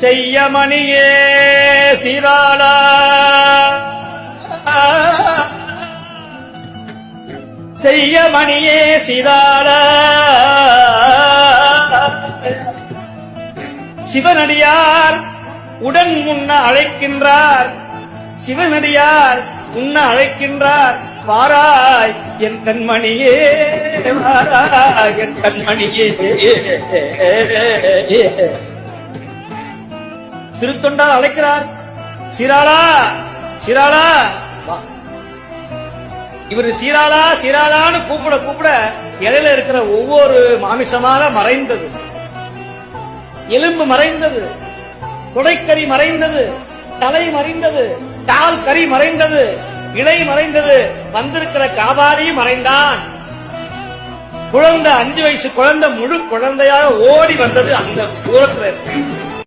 செய்யமணியே சீராளா செய்யமணியே சீராளா சிவனடியார் உடன் உண்ண அழைக்கின்றார். சிவனடியார் உண்ண அழைக்கின்றார். வாராய் என் கண்மணியே, வாராய் என் கண்மணியே. திருத்தொண்டால் அழைக்கிறார். சீராளா சீராளா. இவர் சீராளா சீராளான்னு கூப்பிட கூப்பிட இடையில இருக்கிற ஒவ்வொரு மாமிசமாக மறைந்தது. எலும்பு மறைந்தது, தொடைக்கறி மறைந்தது, தலை மறைந்தது, கால் கறி மறைந்தது, இலை மறைந்தது. வந்திருக்கிற காபாரி மறைந்தான். குழந்தை 5 வயசு குழந்தை முழு குழந்தையாக ஓடி வந்தது அந்த தூரத்தில்.